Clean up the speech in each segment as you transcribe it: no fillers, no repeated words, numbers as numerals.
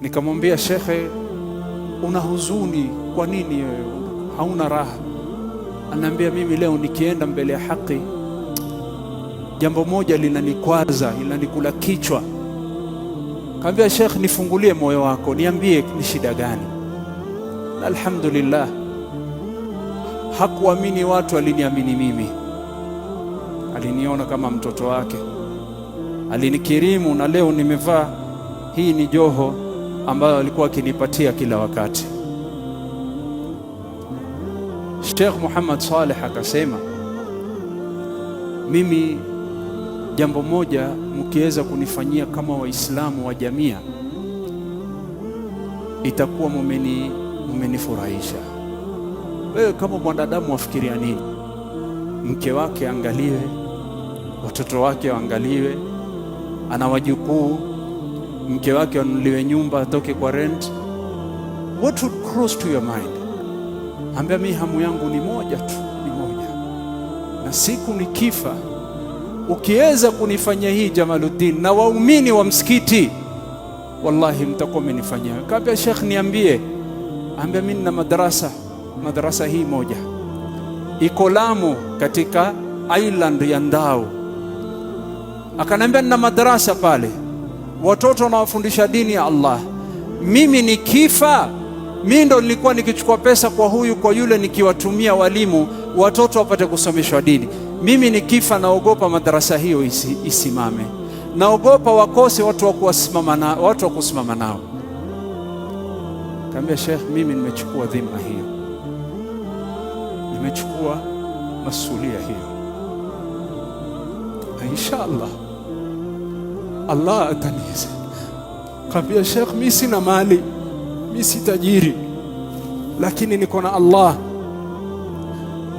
Nikamwambia, shekhe, una huzuni kwa nini hauna raha? Ananiambia, mimi leo nikienda mbele ya haki jambo moja linanikwaza, linanikula kichwa. Kaambia, shekhe, nifungulie moyo wako, niambie ni shida gani? Na alhamdulillah, hakuamini watu, aliniamini mimi. Aliniona kama mtoto wake, alinikirimu, na leo nimevaa hii ni joho ambayo alikuwa akinipatia kila wakati. Sheikh Muhammad Saleh akasema, mimi jambo moja mkiweza kunifanyia kama Waislamu wa jamia, itakuwa mumenifurahisha. Wewe kama mwanadamu wafikiria nini? Mke wake angaliwe, watoto wake waangaliwe, ana wajukuu, mke wake anunuliwe nyumba, atoke kwa rent. What would cross to your mind? Ambia, mimi hamu yangu ni moja tu, ni moja, na siku nikifa ukiweza kunifanyia hii Jamaluddin na waumini wa msikiti, wallahi mtakuwa mmenifanyia. Kaambia, Sheikh, niambie. Ambia, mimi nina madrasa hii moja iko Lamu katika island ya Ndau. Akanambia, nina madrasa pale, watoto wanawafundisha dini ya Allah. Mimi nikifa, mimi ndo nilikuwa nikichukua pesa kwa huyu kwa yule, nikiwatumia walimu watoto wapate kusomeshwa dini. Mimi nikifa naogopa madrasa hiyo isimame, naogopa wakose watu wa kusimama nao. Kaambia, Sheikh, mimi nimechukua dhima hiyo, nimechukua masulia hiyo, na inshallah Allah ataniweza. Kaambia, Sheikh, mimi sina mali, mimi si tajiri, lakini niko na Allah,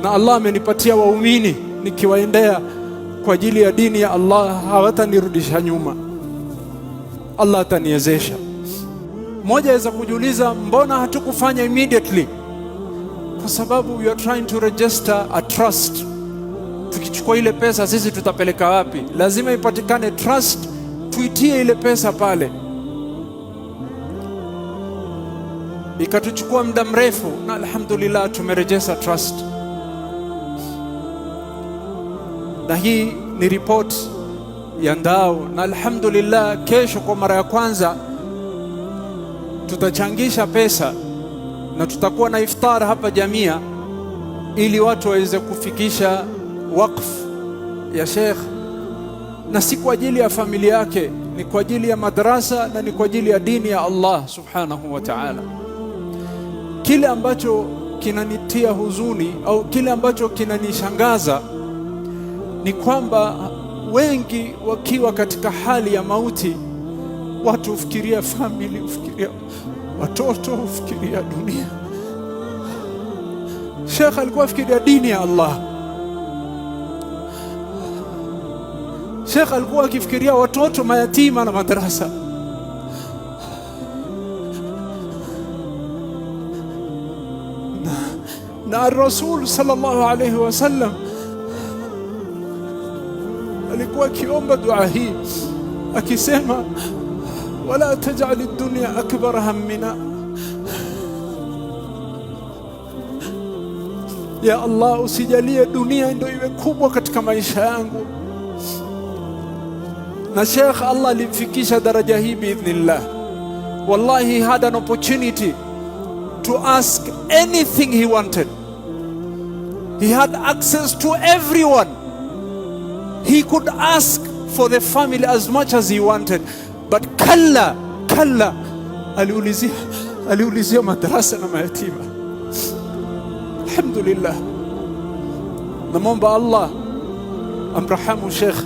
na Allah amenipatia waumini, nikiwaendea kwa ajili ya dini ya Allah hawatanirudisha nyuma, Allah ataniwezesha. Mmoja aweza kujiuliza, mbona hatukufanya immediately? Kwa sababu we are trying to register a trust. Tukichukua ile pesa sisi tutapeleka wapi? Lazima ipatikane trust, tuitie ile pesa pale. Ikatuchukua muda mrefu, na alhamdulillah tumerejesa trust. Na hii ni report ya Ndau, na alhamdulillah kesho kwa mara ya kwanza tutachangisha pesa na tutakuwa na iftar hapa jamia, ili watu waweze kufikisha wakfu ya Sheikh, na si kwa ajili ya familia yake, ni kwa ajili ya madrasa na ni kwa ajili ya dini ya Allah subhanahu wa ta'ala. Kile ambacho kinanitia huzuni au kile ambacho kinanishangaza ni kwamba wengi wakiwa katika hali ya mauti, watu hufikiria family, hufikiria watoto, hufikiria dunia. Sheikh alikuwa afikiria dini ya Allah. Sheikh alikuwa akifikiria watoto mayatima na madrasa. Na Rasul sallallahu alayhi wasallam alikuwa akiomba dua hii akisema, wala taj'al ad-dunya akbar hammina, ya Allah, usijalie dunia ndio iwe kubwa katika maisha yangu. Na Sheikh Allah alimfikisha daraja hii biidhnillah. Wallahi, he had an opportunity to ask anything he wanted. He had access to everyone. He could ask for the family as much as he wanted, but kalla aliulizia madrasa na mayatima. Alhamdulillah, namwomba Allah amrahamu Sheikh